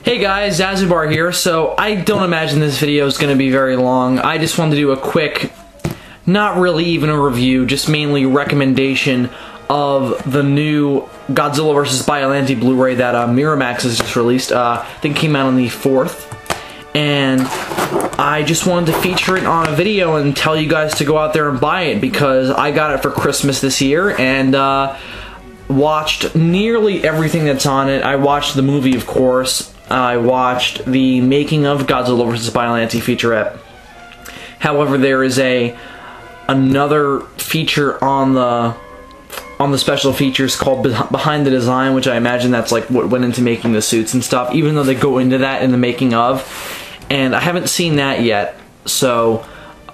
Hey guys, Zazubar here. So I don't imagine this video is going to be very long. I just wanted to do a quick, not really even a review, just mainly recommendation of the new Godzilla vs. Biollante Blu-ray that Miramax has just released. I think it came out on the 4th. And I just wanted to feature it on a video and tell you guys to go out there and buy it because I got it for Christmas this year and watched nearly everything that's on it. I watched the movie, of course. I watched the making of Godzilla vs. Biollante featurette. However, there is another feature on the special features called Behind the Design, which I imagine that's like what went into making the suits and stuff, even though they go into that in the making of. And I haven't seen that yet, so,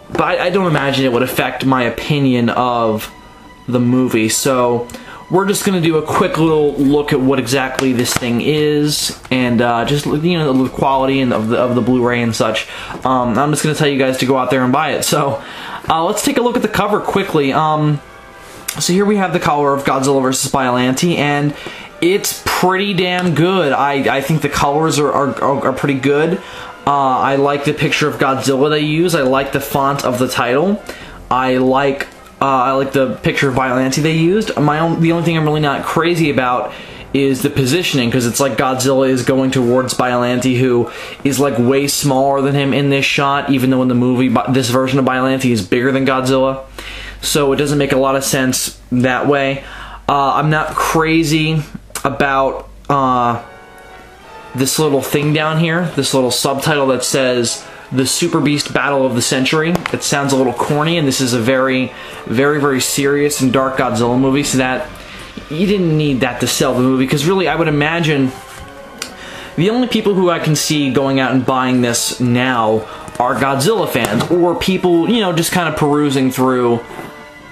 but I don't imagine it would affect my opinion of the movie. So we're just going to do a quick little look at what exactly this thing is, and just, you know, the quality and of the Blu-ray and such. I'm just going to tell you guys to go out there and buy it. So let's take a look at the cover quickly. So here we have the cover of Godzilla vs. Biollante, and it's pretty damn good. I think the colors are pretty good. I like the picture of Godzilla they use. I like the font of the title. I like the picture of Biollante they used. The only thing I'm really not crazy about is the positioning, because it's like Godzilla is going towards Biollante, who is like way smaller than him in this shot, even though in the movie this version of Biollante is bigger than Godzilla. So it doesn't make a lot of sense that way. I'm not crazy about this little thing down here, this little subtitle that says The Super Beast Battle of the Century. It sounds a little corny, and this is a very, very serious and dark Godzilla movie, so that you didn't need that to sell the movie, because really I would imagine the only people who I can see going out and buying this now are Godzilla fans, or people, you know, just kind of perusing through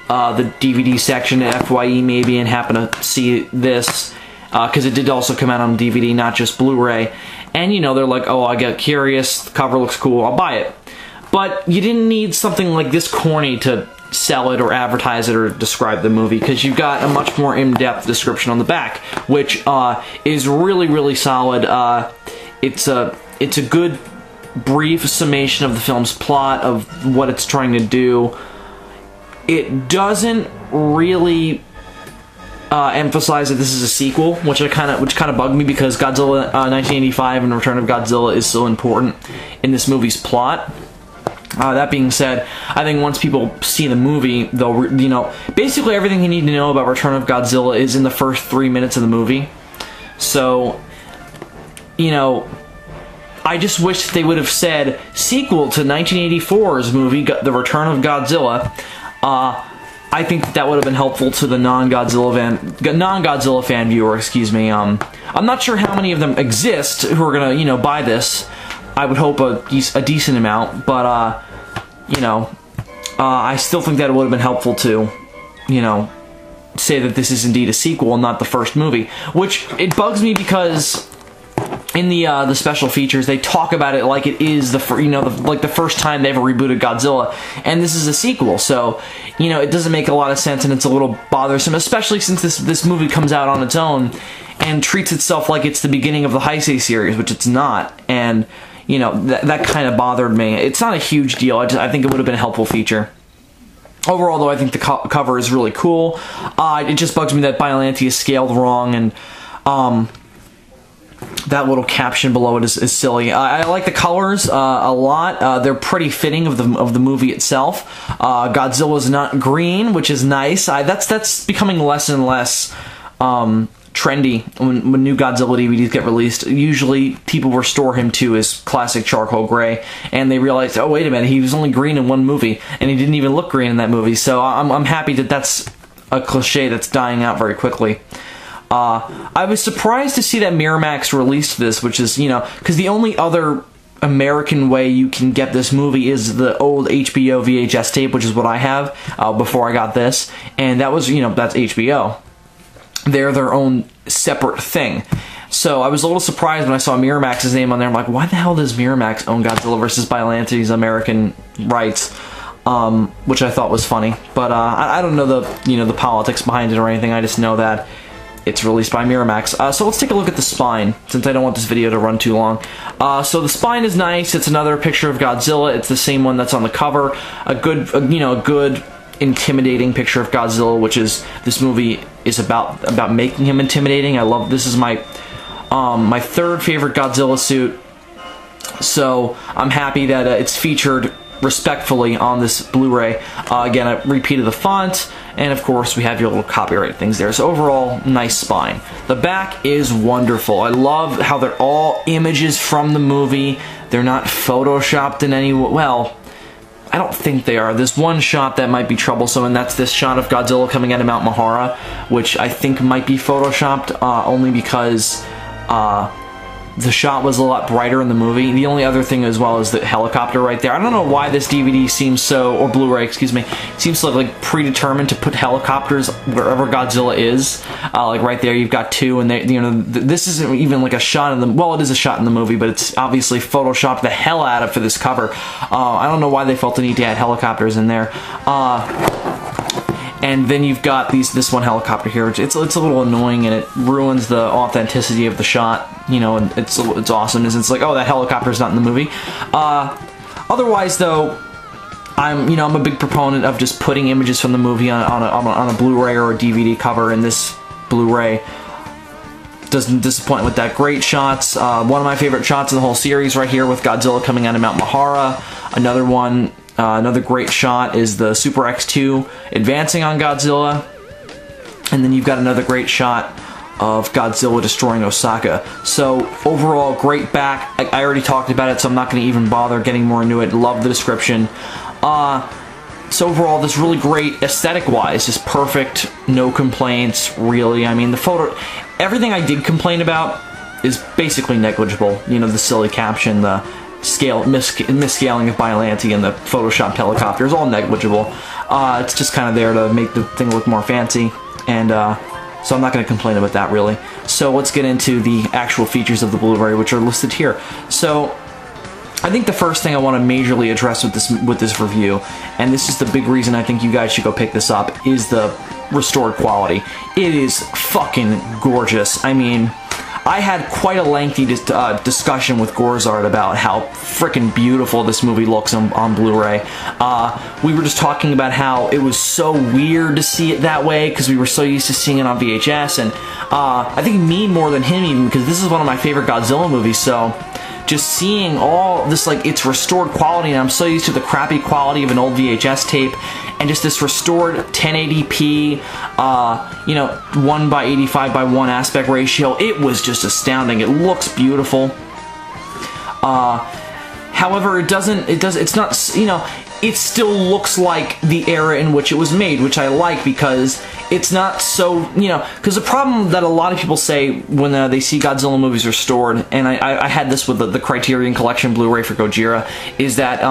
the DVD section at FYE maybe and happen to see this, because it did also come out on DVD, not just Blu-ray, and you know, they're like, oh, I get curious, the cover looks cool, I'll buy it. But you didn't need something like this corny to sell it or advertise it or describe the movie, because you've got a much more in-depth description on the back, which is really solid. It's a good brief summation of the film's plot, of what it's trying to do. It doesn't really emphasize that this is a sequel, which kind of bugged me, because Godzilla 1985 and Return of Godzilla is so important in this movie's plot. That being said, I think once people see the movie, they'll, you know, basically everything you need to know about Return of Godzilla is in the first 3 minutes of the movie. So, you know, I just wish they would have said sequel to 1984's movie, The Return of Godzilla. I think that would have been helpful to the non-Godzilla fan viewer, excuse me. I'm not sure how many of them exist who are gonna, you know, buy this. I would hope a decent amount, but you know, I still think that it would have been helpful to, you know, say that this is indeed a sequel and not the first movie. Which it bugs me, because in the special features they talk about it like it is the first time they ever rebooted Godzilla, and this is a sequel. So, you know, it doesn't make a lot of sense, and it's a little bothersome, especially since this movie comes out on its own and treats itself like it's the beginning of the Heisei series, which it's not. And you know, that kind of bothered me. It's not a huge deal. I think it would have been a helpful feature. Overall, though, I think the cover is really cool. It just bugs me that Biollante is scaled wrong, and that little caption below it is silly. I like the colors a lot. They're pretty fitting of the movie itself. Godzilla's not green, which is nice. That's becoming less and less trendy when new Godzilla DVDs get released. Usually people restore him to his classic charcoal gray, and they realize, oh wait a minute, he was only green in one movie, and he didn't even look green in that movie. So I'm happy that that's a cliche that's dying out very quickly. I was surprised to see that Miramax released this, which is, you know, because the only other American way you can get this movie is the old HBO VHS tape, which is what I have before I got this, and that was, you know, that's HBO. They're their own separate thing. So I was a little surprised when I saw Miramax's name on there. I'm like, why the hell does Miramax own Godzilla vs. Biolante's American rights? Which I thought was funny. But I don't know the politics behind it or anything. I just know that It's released by Miramax. So let's take a look at the spine, since I don't want this video to run too long. So the spine is nice. It's another picture of Godzilla. It's the same one that's on the cover. A good, intimidating picture of Godzilla, which is this movie is about making him intimidating. I love this. Is my my third favorite Godzilla suit. So I'm happy that it's featured respectfully on this Blu-ray. Again, I repeated the font, and of course we have your little copyright things there. So overall, nice spine. The back is wonderful. I love how they're all images from the movie. They're not photoshopped in any way. Well, I don't think they are. There's one shot that might be troublesome, and that's this shot of Godzilla coming out of Mount Mahara, which I think might be photoshopped, only because the shot was a lot brighter in the movie. The only other thing as well is the helicopter right there. I don't know why this DVD seems so, or Blu-ray, excuse me, seems so like predetermined to put helicopters wherever Godzilla is. Like right there, you've got two, and they, this isn't even like a shot in the, well, it is a shot in the movie, but it's obviously photoshopped the hell out of for this cover. I don't know why they felt the need to add helicopters in there. And then you've got this one helicopter here. It's a little annoying, and it ruins the authenticity of the shot. And it's awesome. It's like, oh, that helicopter's not in the movie. Otherwise, though, I'm a big proponent of just putting images from the movie on a Blu-ray or a DVD cover, and this Blu-ray doesn't disappoint with that. Great shots. One of my favorite shots in the whole series right here with Godzilla coming out of Mount Mahara. Another one. Another great shot is the Super X2 advancing on Godzilla. And then you've got another great shot of Godzilla destroying Osaka. So overall, great back. I already talked about it, so I'm not going to even bother getting more into it. Love the description. So overall, this really great aesthetic-wise, just perfect, no complaints, really. I mean, the photo, everything I did complain about is basically negligible. The silly caption, the misscaling of Biollante and the photoshopped helicopter is all negligible. It's just kind of there to make the thing look more fancy, and so I'm not going to complain about that really. So let's get into the actual features of the Blu-ray, which are listed here. So I think the first thing I want to majorly address with this review, and this is the big reason I think you guys should go pick this up, is the restored quality. It is fucking gorgeous. I mean, I had quite a lengthy discussion with Gorzard about how freaking beautiful this movie looks on Blu-ray. We were just talking about how it was so weird to see it that way because we were so used to seeing it on VHS, and I think me more than him even, because this is one of my favorite Godzilla movies, so just seeing all this, like, its restored quality, and I'm so used to the crappy quality of an old VHS tape, and just this restored 1080p, 1:85:1 aspect ratio, it was just astounding. It looks beautiful. However, it's not, it still looks like the era in which it was made, which I like because it's not so, because the problem that a lot of people say when they see Godzilla movies restored, and I had this with the Criterion Collection Blu-ray for Gojira, is that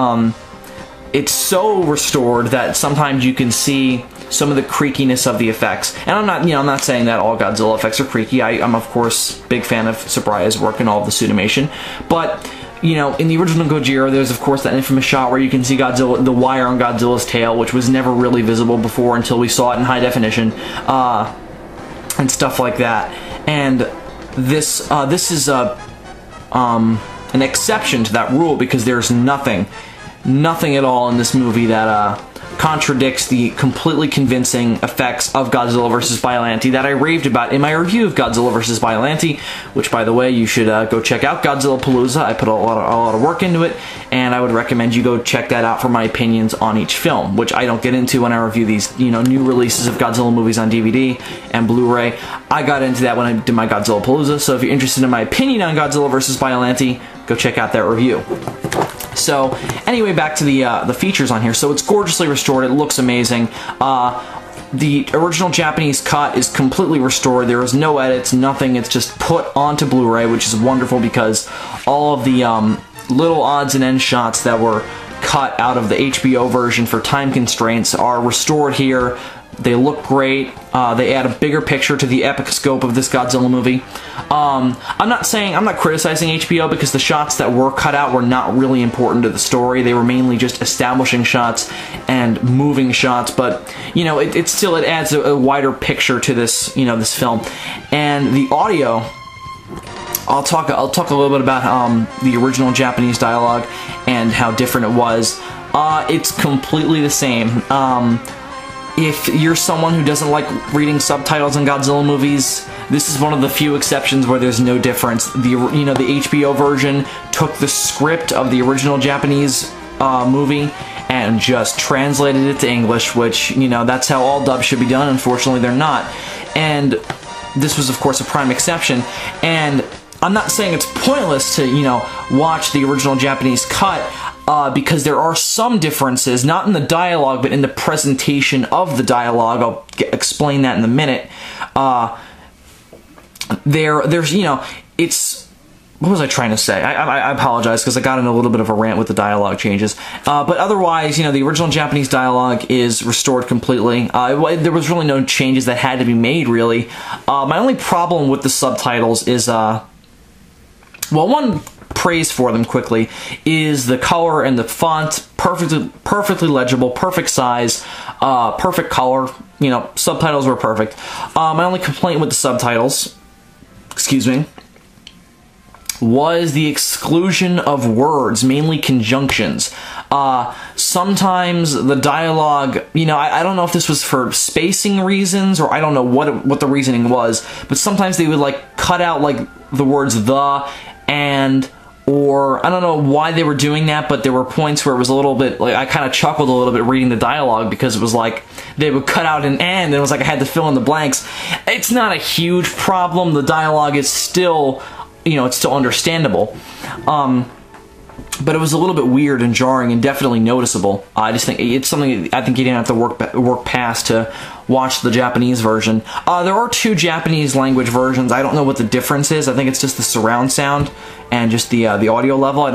it's so restored that sometimes you can see some of the creakiness of the effects. And I'm not saying that all Godzilla effects are creaky. I'm of course big fan of Sabraia's work and all of the suitimation, but in the original Gojira, there's of course that infamous shot where you can see Godzilla, the wire on Godzilla's tail, which was never really visible before until we saw it in high definition, and stuff like that. And this is an exception to that rule, because there's nothing at all in this movie that contradicts the completely convincing effects of Godzilla vs. Biollante that I raved about in my review of Godzilla vs. Biollante, which, by the way, you should go check out Godzilla Palooza. I put a lot of work into it, and I would recommend you go check that out for my opinions on each film, which I don't get into when I review these new releases of Godzilla movies on DVD and Blu-ray. I got into that when I did my Godzilla Palooza, so if you're interested in my opinion on Godzilla vs. Biollante, go check out that review. So, anyway, back to the features on here. So it's gorgeously restored. It looks amazing. The original Japanese cut is completely restored. There is no edits, nothing. It's just put onto Blu-ray, which is wonderful because all of the little odds and ends shots that were cut out of the HBO version for time constraints are restored here They look great. They add a bigger picture to the epic scope of this Godzilla movie. I'm not criticizing HBO because the shots that were cut out were not really important to the story. They were mainly just establishing shots and moving shots, but you know, it still adds a wider picture to this, you know, this film. And the audio, I'll talk a little bit about the original Japanese dialogue and how different it was. It's completely the same. If you're someone who doesn't like reading subtitles in Godzilla movies, this is one of the few exceptions where there's no difference. The HBO version took the script of the original Japanese movie and just translated it to English, which, you know, that's how all dubs should be done. Unfortunately, they're not. And this was, of course, a prime exception. And I'm not saying it's pointless to, you know, watch the original Japanese cut, because there are some differences, not in the dialogue, but in the presentation of the dialogue. I'll explain that in a minute. There's, you know, it's... What was I trying to say? I apologize, because I got in a little bit of a rant with the dialogue changes. But otherwise, you know, the original Japanese dialogue is restored completely. There was really no changes that had to be made, really. My only problem with the subtitles is... well, one praise for them quickly is the color and the font, perfectly legible, perfect size, perfect color. You know, subtitles were perfect. My only complaint with the subtitles, excuse me, was the exclusion of words, mainly conjunctions. Sometimes the dialogue, you know, I don't know if this was for spacing reasons, or I don't know what the reasoning was, but sometimes they would like cut out like the words the and, or I don't know why they were doing that, but there were points where it was a little bit, like, I kind of chuckled a little bit reading the dialogue, because it was like they would cut out an and it was like I had to fill in the blanks. It's not a huge problem. The dialogue is still, you know, it's still understandable. But it was a little bit weird and jarring and definitely noticeable. I just think it's something I think you didn't have to work past to watch the Japanese version. There are two Japanese language versions. I don't know what the difference is. I think it's just the surround sound and just the audio level. I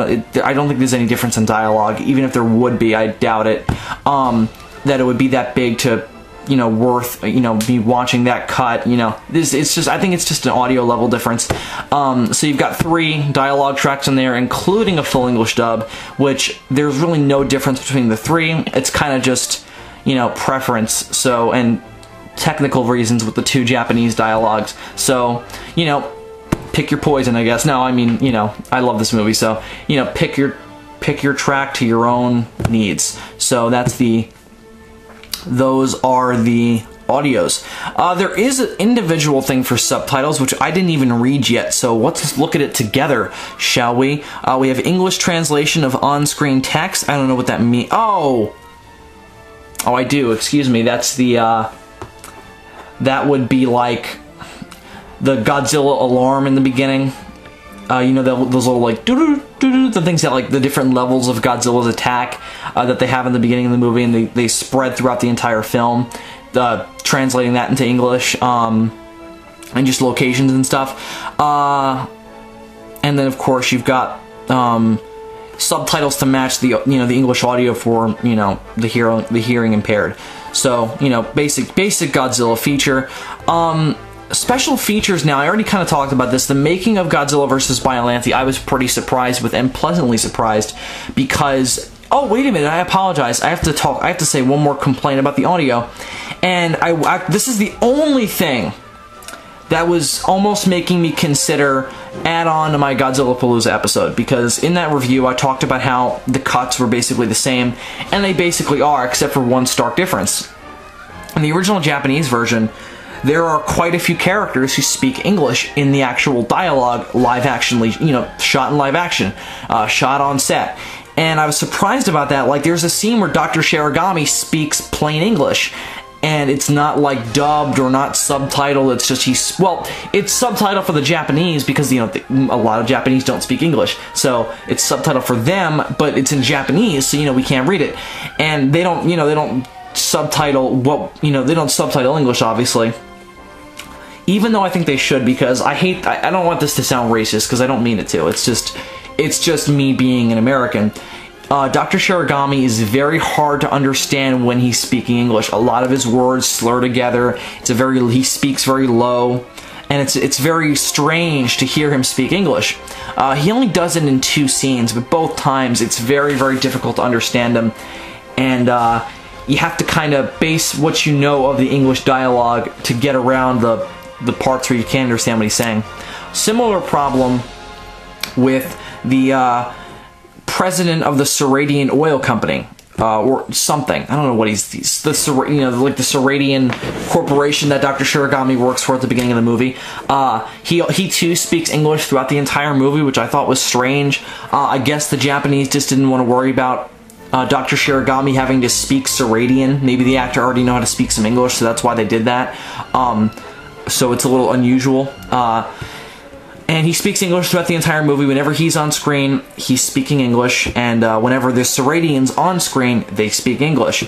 don't think there's any difference in dialogue. Even if there would be, I doubt it. That it would be that big to, you know, worth, you know, be watching that cut. You know, it's just, I think it's just an audio level difference. So you've got 3 dialogue tracks in there, including a full English dub, which there's really no difference between the 3. It's kind of just, you know, preference. So, and technical reasons with the 2 Japanese dialogues. So, you know, pick your poison, I guess. No, I mean, you know, I love this movie, so, you know, pick your track to your own needs. So that's those are the audios. There is an individual thing for subtitles, which I didn't even read yet, so let's look at it together, shall we? We have English translation of on-screen text. I don't know what that means. Oh, I do, excuse me. That's the, that would be like the Godzilla alarm in the beginning. You know, those little, like, doo-doo-doo-doo, the things that, like, the different levels of Godzilla's attack that they have in the beginning of the movie, and they spread throughout the entire film, translating that into English, and just locations and stuff. And then, of course, you've got subtitles to match the, you know, the English audio for, you know, the hearing impaired. So, you know, basic Godzilla feature. Special features now, I already kind of talked about this. The making of Godzilla vs. Biollante, I was pretty surprised with, and pleasantly surprised, because... Oh, wait a minute, I apologize. I have to say one more complaint about the audio. And this is the only thing that was almost making me consider add-on to my Godzilla Palooza episode, because in that review I talked about how the cuts were basically the same, and they basically are, except for one stark difference. In the original Japanese version, there are quite a few characters who speak English in the actual dialogue, live-actionly, you know, shot in live action, shot on set. And I was surprised about that. Like, there's a scene where Dr. Shiragami speaks plain English, and it's not, like, dubbed or not subtitled. It's just it's subtitled for the Japanese, because, you know, a lot of Japanese don't speak English. So it's subtitled for them, but it's in Japanese, so, you know, we can't read it. And they don't, you know, they don't subtitle they don't subtitle English, obviously. Even though I think they should, because I don't want this to sound racist, because I don't mean it to. It's just me being an American. Dr. Shiragami is very hard to understand when he's speaking English. A lot of his words slur together. He speaks very low, and it's very strange to hear him speak English. He only does it in 2 scenes, but both times it's very, very difficult to understand him, and you have to kind of base what you know of the English dialogue to get around the parts where you can't understand what he's saying. Similar problem with the president of the Seradian Oil Company, or something. I don't know what he's the like the Seradian corporation that Dr. Shiragami works for at the beginning of the movie. He too speaks English throughout the entire movie, which I thought was strange. I guess the Japanese just didn't want to worry about Dr. Shiragami having to speak Seradian. Maybe the actor already know how to speak some English, so that's why they did that. So it's a little unusual. And he speaks English throughout the entire movie. Whenever he's on screen, he's speaking English, and whenever there's Seradians on screen, they speak English.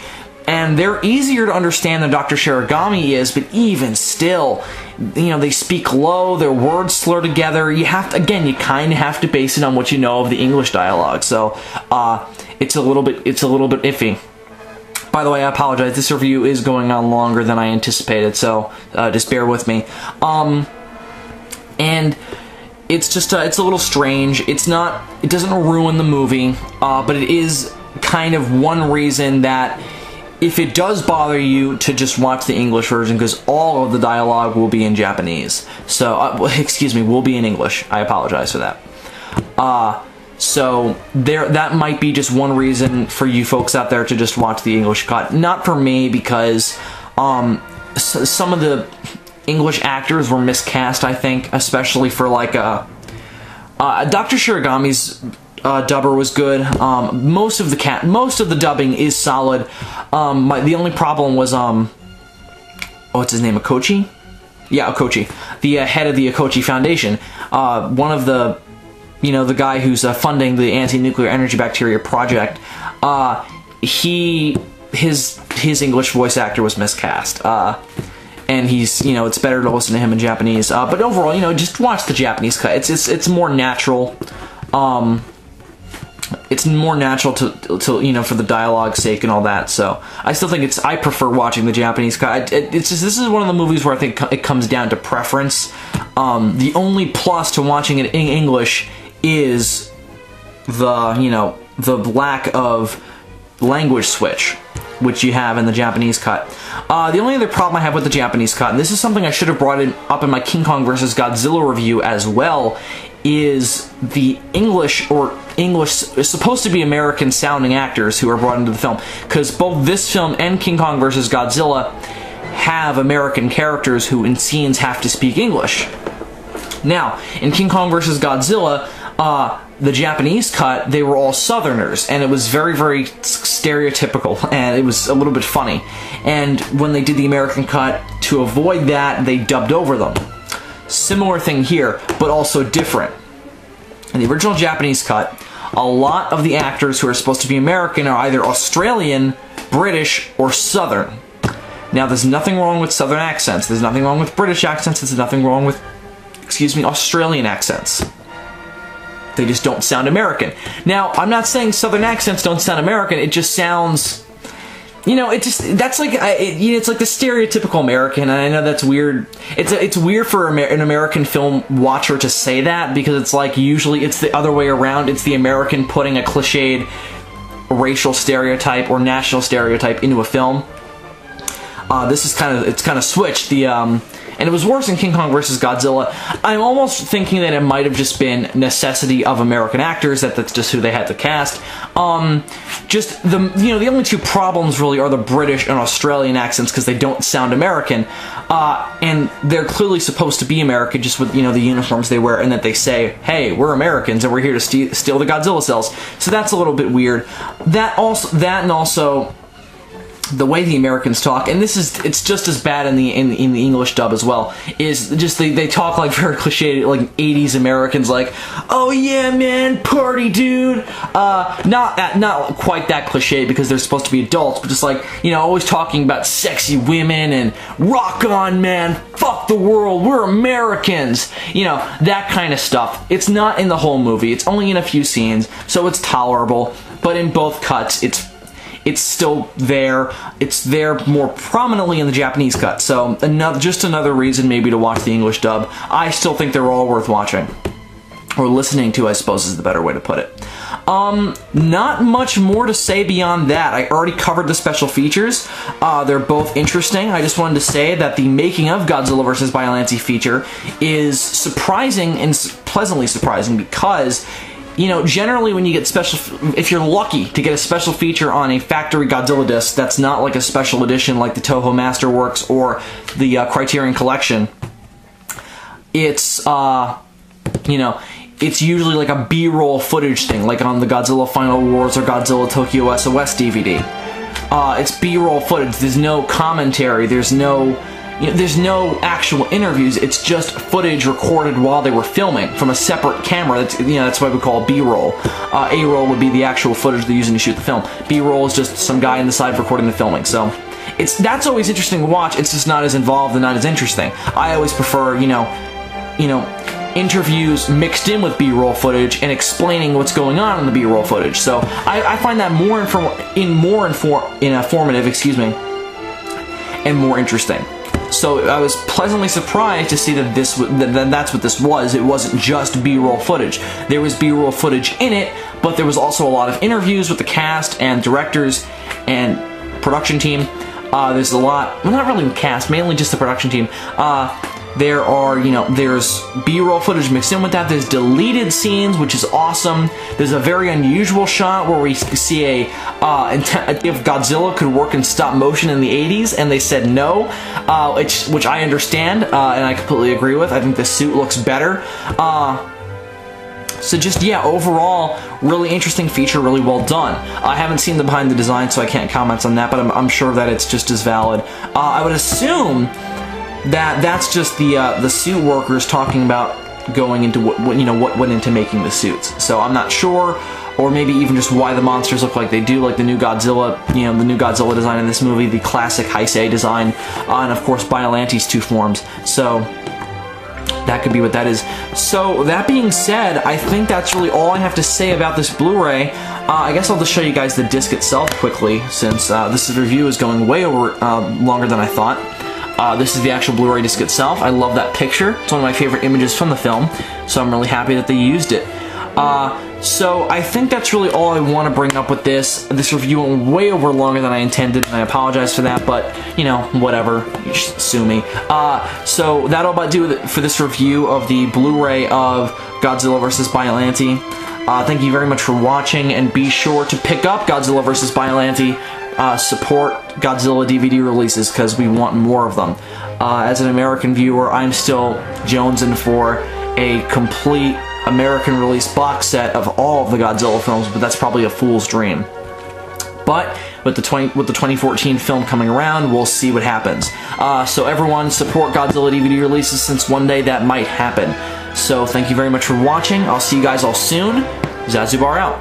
And they're easier to understand than Dr. Shiragami is, but even still, they speak low, their words slur together. You kind of have to base it on what you know of the English dialogue. So, it's a little bit iffy. By the way, I apologize. This review is going on longer than I anticipated, so just bear with me. And it's just it's a little strange. It doesn't ruin the movie, but it is kind of one reason that if it does bother you to just watch the English version, because all of the dialogue will be in Japanese. So, excuse me, will be in English. I apologize for that. So that might be just one reason for you folks out there to just watch the English cut. Not for me, because some of the English actors were miscast, I think, especially for like Dr. Shiragami's dubber was good. Most of the dubbing is solid. The only problem was what's his name, Okochi? Yeah, Okochi, the head of the Okochi Foundation. One of the the guy who's funding the anti-nuclear energy bacteria project. His English voice actor was miscast. And he's, it's better to listen to him in Japanese. But overall, just watch the Japanese cut. It's more natural. It's more natural to for the dialogue's sake and all that. So I still think I prefer watching the Japanese cut. This is one of the movies where I think it comes down to preference. The only plus to watching it in English is the lack of language switch, which you have in the Japanese cut. The only other problem I have with the Japanese cut, and this is something I should have brought up in my King Kong vs. Godzilla review as well, is the English is supposed to be American sounding actors who are brought into the film, because both this film and King Kong vs. Godzilla have American characters who in scenes have to speak English. Now, in King Kong vs. Godzilla, the Japanese cut, they were all Southerners, and it was very, very stereotypical, and it was a little bit funny. And when they did the American cut, to avoid that, they dubbed over them. Similar thing here, but also different. In the original Japanese cut, a lot of the actors who are supposed to be American are either Australian, British, or Southern. Now, there's nothing wrong with Southern accents. There's nothing wrong with British accents. There's nothing wrong with, Australian accents. They just don't sound American. Now, I'm not saying Southern accents don't sound American. It just sounds, that's like, it's like the stereotypical American, and I know that's weird. It's weird for an American film watcher to say that, because it's like usually it's the other way around. It's the American putting a cliched racial stereotype or national stereotype into a film. This is kind of switched. And it was worse in King Kong vs. Godzilla. I'm almost thinking that it might have just been necessity of American actors, that's just who they had to cast. Just the only two problems really are the British and Australian accents, because they don't sound American. And they're clearly supposed to be American just with, the uniforms they wear, and that they say, hey, we're Americans and we're here to steal the Godzilla cells. So that's a little bit weird. That and also the way the Americans talk, and it's just as bad in the English dub as well, is just they talk like very cliched, like 80s Americans, like, oh yeah man, party dude. Not quite that cliche, because they're supposed to be adults, but just like, always talking about sexy women and rock on man, fuck the world, we're Americans, that kind of stuff. It's not in the whole movie, it's only in a few scenes, so it's tolerable. but in both cuts, it's still there. It's there more prominently in the Japanese cut. So just another reason maybe to watch the English dub. I still think they're all worth watching. Or listening to, I suppose, is the better way to put it. Not much more to say beyond that. I already covered the special features. They're both interesting. I just wanted to say that the making of Godzilla vs. Biollante feature is surprising and pleasantly surprising because, you know, generally when you get if you're lucky to get a special feature on a factory Godzilla disc that's not like a special edition like the Toho Masterworks or the Criterion Collection, it's, you know, it's usually like a B-roll footage thing, like on the Godzilla Final Wars or Godzilla Tokyo SOS DVD. It's B-roll footage. There's no commentary. There's no actual interviews. It's just footage recorded while they were filming from a separate camera. That's why we call it B-roll. A-roll would be the actual footage they're using to shoot the film. B-roll is just some guy on the side recording the filming. So that's always interesting to watch. It's just not as involved and not as interesting. I always prefer, you know, interviews mixed in with B-roll footage and explaining what's going on in the B-roll footage. So I find that more informative, excuse me, and more interesting. So I was pleasantly surprised to see that that's what this was. It wasn't just B-roll footage. There was B-roll footage in it, but there was also a lot of interviews with the cast and directors and production team. There's a lot, well, not really the cast, mainly just the production team. There's B-roll footage mixed in with that. There's deleted scenes, which is awesome. There's a very unusual shot where we see if Godzilla could work in stop motion in the 80s, and they said no, which I understand, and I completely agree with. I think the suit looks better. So just, yeah, overall, really interesting feature, really well done. I haven't seen the behind the design, so I can't comment on that, but I'm sure that it's just as valid. I would assume that's just the suit workers talking about going into what went into making the suits. So I'm not sure, or maybe even just why the monsters look like they do, like the new Godzilla, the new Godzilla design in this movie, the classic Heisei design, and of course Biollante's two forms. So that could be what that is. So that being said, I think that's really all I have to say about this Blu-ray. I guess I'll just show you guys the disc itself quickly, since this review is going way over longer than I thought. This is the actual Blu-ray disc itself. I love that picture. It's one of my favorite images from the film, so I'm really happy that they used it. So I think that's really all I want to bring up with this. This review went way over longer than I intended, and I apologize for that, but, whatever. You just sue me. So that'll about do it for this review of the Blu-ray of Godzilla vs. Biollante. Thank you very much for watching, and be sure to pick up Godzilla vs. Biollante. Support Godzilla DVD releases, because we want more of them. As an American viewer, I'm still jonesing for a complete American release box set of all of the Godzilla films, but that's probably a fool's dream. But with the 2014 film coming around, we'll see what happens. So everyone, support Godzilla DVD releases, since one day that might happen. So thank you very much for watching. I'll see you guys all soon. Zazubar out.